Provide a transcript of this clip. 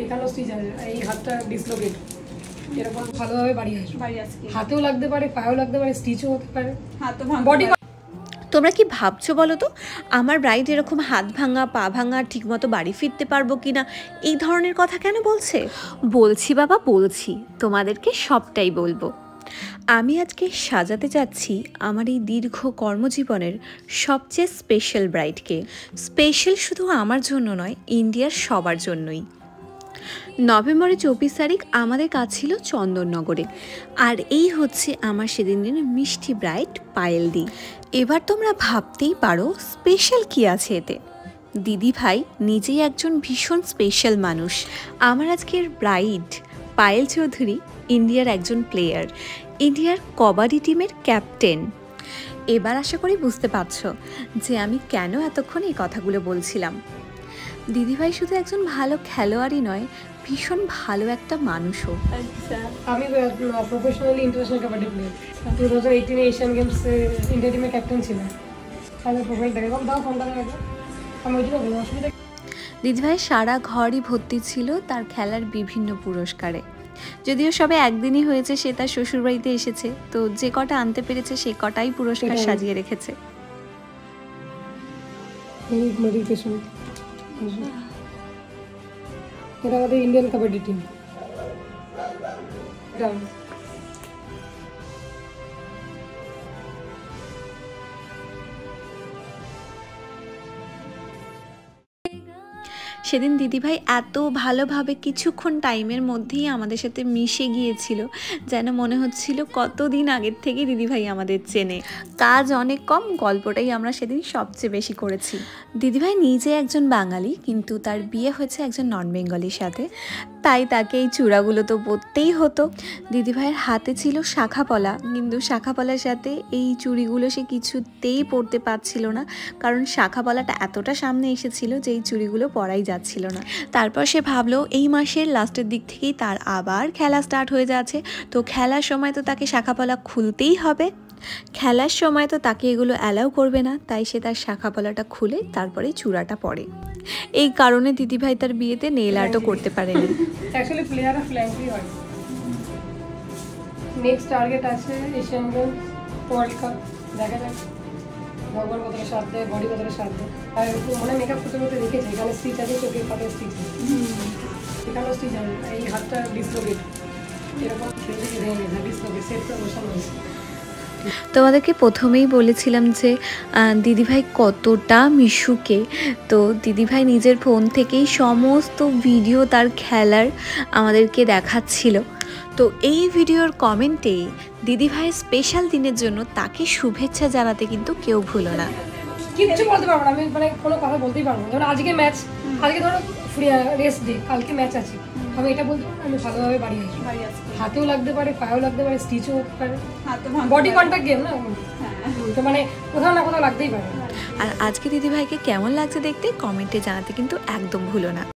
এখানেও স্টিচ আছে, এই হাতটা ডিসলোকেট, এরকম ভালোভাবে বাড়ি আসবে, হাতেও লাগতে পারে, পায়েও লাগতে পারে, স্টিচও হতে পারে, বডি। তোমরা কি ভাবছো বলো তো, আমার ব্রাইড এরকম হাত ভাঙা পা ভাঙা ঠিকমতো বাড়ি ফিরতে পারবো কিনা, এই ধরনের কথা কেন বলছে? বলছি বাবা বলছি, তোমাদেরকে সবটাই বলবো। আমি আজকে সাজাতে যাচ্ছি আমার এই দীর্ঘ কর্মজীবনের সবচেয়ে স্পেশাল ব্রাইডকে। স্পেশাল শুধু আমার জন্য নয়, ইন্ডিয়ার সবার জন্যই। নভেম্বরের 24 তারিখ আমাদের কাজ ছিল চন্দননগরে, আর এই হচ্ছে আমার সেদিন দিনের মিষ্টি ব্রাইড পায়েলদি। এবার তোমরা ভাবতেই পারো স্পেশাল কি আছে এতে। দিদি ভাই নিজেই একজন ভীষণ স্পেশাল মানুষ। আমার আজকের ব্রাইড পায়েল চৌধুরী ইন্ডিয়ার একজন প্লেয়ার, ইন্ডিয়ার কবাডি টিমের ক্যাপ্টেন। এবার আশা করি বুঝতে পারছো যে আমি কেন এতক্ষণ এই কথাগুলো বলছিলাম। দিদিভাই শুধু একজন ভালো খেলোয়াড়ই নয়, ভীষণ ভালো একটা মানুষও। আচ্ছা, আমি professionally international kabaddi player. 2018 Asian গেমসে ইন্ডিয়া টিমের ক্যাপ্টেন ছিলাম। আমি প্রোফাইল দেখে দাও ফোনটা দেখো, আমি ওইটা বলবো অসুবিধা। দিদিভাই সারা ঘরই ভর্তি ছিল তার খেলার বিভিন্ন পুরস্কারে। যদিও সবে একদিনই হয়েছে, সে তার শ্বশুরবাড়িতে এসেছে, তো যে কটা আনতে পেরেছে সে কটাই পুরস্কার সাজিয়ে রেখেছে। এটা আমাদের ইন্ডিয়ান কাবাডি টিম। সেদিন দিদিভাই এত ভালোভাবে কিছুক্ষণ টাইমের মধ্যেই আমাদের সাথে মিশে গিয়েছিল, যেন মনে হচ্ছিল কতদিন আগের থেকে দিদিভাই আমাদের চেনে। কাজ অনেক কম, গল্পটাই আমরা সেদিন সবচেয়ে বেশি করেছি। দিদিভাই নিজে একজন বাঙালি, কিন্তু তার বিয়ে হয়েছে একজন নন বেঙ্গলির সাথে, তাই তাকে এই চূড়াগুলো তো পরতেই হতো। দিদিভাইয়ের হাতে ছিল শাখাপলা, কিন্তু শাখাপলার সাথে এই চুড়িগুলো সে কিছুতেই পরতে পারছিল না, কারণ শাখাপলাটা এতটা সামনে এসেছিল যে এই চুড়িগুলো পরাই যাচ্ছিল না। তারপর সে ভাবলো এই মাসের লাস্টের দিক থেকেই তার আবার খেলা স্টার্ট হয়ে যাচ্ছে, তো খেলার সময় তো তাকে শাখাপলা খুলতেই হবে, খেলার সময় তো তাকে এগুলো অ্যালাউ করবে না, তাই সে তার শাখাপলাটা খুলে তারপরে চূড়াটা পরে। এই কারণে দিদিভাই তার বিয়েতে নেল আর্টও করতে পারেনি। অ্যাকচুয়ালি প্লেয়াররা ফ্ল্যাঙ্কই হয়। নেক্সট টার্গেট আছে এশিয়ান গেমস, ওয়ার্ল্ড কাপ, দেখা যাক ভগবান কতটা সাথ দেয়, বডি কতটা সাথ দেয়। আর মনে মেকআপ করতে করতে দেখেছি এখানে স্টিচ আছে, চোখের পাতে স্টিচ আছে, এখানেও স্টিচ আছে, এই হাতটা ডিসলোকেট, এরকম খেলে ভেঙে গেছে, ডিসলোকেট সেটটা বসানো হয়েছে। তোমাদেরকে প্রথমেই বলেছিলাম যে দিদিভাই কতটা মিশুকে, তো দিদিভাই নিজের ফোন থেকেই সমস্ত ভিডিও তার খেলার আমাদেরকে দেখাচ্ছিল। তো এই ভিডিওর কমেন্টে দিদিভাইয়ের স্পেশাল দিনের জন্য তাকে শুভেচ্ছা জানাতে কিন্তু কেউ ভুলো না। কিচ্ছু বলতে পারবো না আমি, মানে কোনো কথা বলতেই পারবো না। ধরো আজকে ম্যাচ, আজকে ধরো রেস্ট ডে, কালকে ম্যাচ আছে, আমি এটা বলতে পারবো আমি ভালোভাবে বাড়ি আসি, হাতেও লাগতে পারে, পায়েও লাগতে পারে, স্টিচও হতে পারে, বডি কন্ট্যাক্ট গেম না, তো মানে কোথাও না কোথাও লাগতেই পারে। আর আজকে দিদিভাইকে কেমন লাগছে দেখতে কমেন্টে জানাতে কিন্তু একদম ভুলো না।